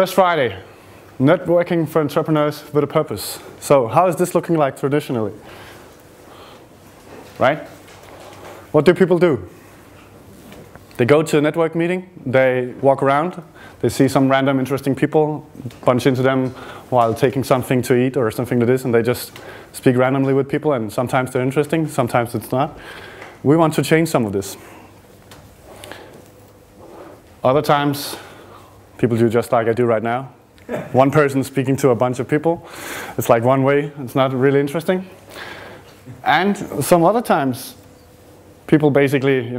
First Friday, networking for entrepreneurs with a purpose. So how is this looking like traditionally? Right? What do people do? They go to a network meeting, they walk around, they see some random interesting people, punch into them while taking something to eat or something like this, and they just speak randomly with people, and sometimes they're interesting, sometimes it's not. We want to change some of this. Other times, people do just like I do right now. One person speaking to a bunch of people. It's like one way, it's not really interesting. And some other times, people basically,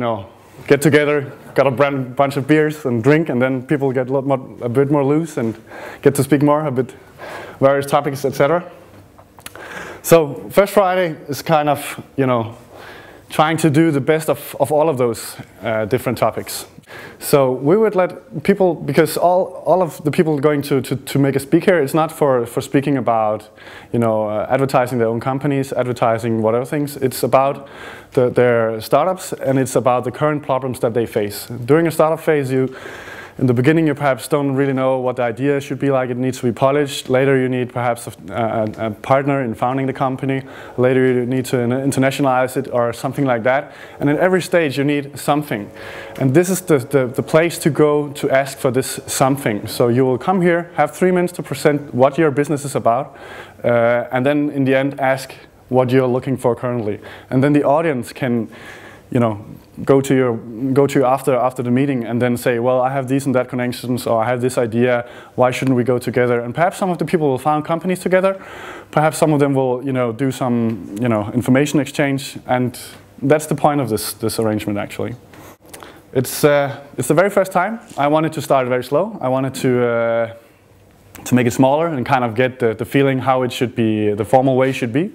get together, got a bunch of beers and drink, and then people get a bit more loose and get to speak more, a bit various topics, etc. So First Friday is kind of, trying to do the best of all of those different topics. So we would let people, because all of the people going to make a speak here, it's not for speaking about advertising their own companies, advertising whatever things. It's about their startups, and it's about the current problems that they face. During a startup phase, in the beginning you perhaps don't really know what the idea should be like, it needs to be polished. Later you need perhaps a partner in founding the company. Later you need to internationalize it or something like that. And at every stage you need something. And this is the place to go to ask for this something. So you will come here, have 3 minutes to present what your business is about, and then in the end ask what you're looking for currently. And then the audience can go to you after the meeting and then say, well, I have these and that connections, or I have this idea, why shouldn't we go together? And perhaps some of the people will found companies together, perhaps some of them will do some information exchange, and that's the point of this arrangement actually. It's the very first time. I wanted to start very slow. I wanted to make it smaller and kind of get the feeling how it should be, the formal way should be.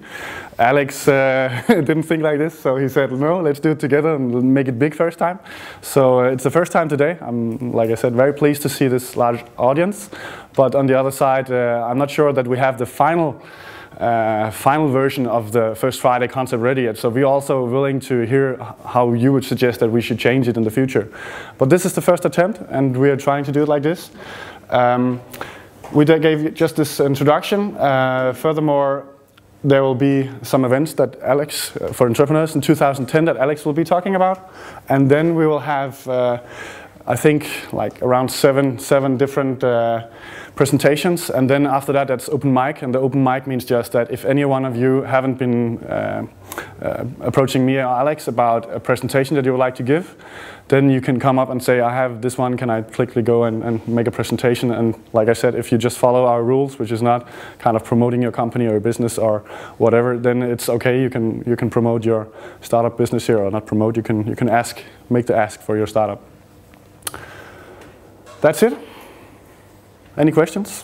Alex didn't think like this, so he said, no, let's do it together and make it big first time. So it's the first time today. I'm, like I said, very pleased to see this large audience. But on the other side, I'm not sure that we have the final version of the First Friday concept ready yet. So we're also willing to hear how you would suggest that we should change it in the future. But this is the first attempt, and we are trying to do it like this. We gave just this introduction. Furthermore, there will be some events that Alex, for entrepreneurs in 2010, that Alex will be talking about. And then we will have, I think, like around seven different presentations. And then after that, that's open mic. And the open mic means just that if any one of you haven't been approaching me or Alex about a presentation that you would like to give, then you can come up and say, I have this one, can I quickly go and make a presentation? And like I said, if you just follow our rules, which is not kind of promoting your company or your business or whatever, then it's okay, you can promote your startup business here, or not promote, you can ask, make the ask for your startup. That's it. Any questions?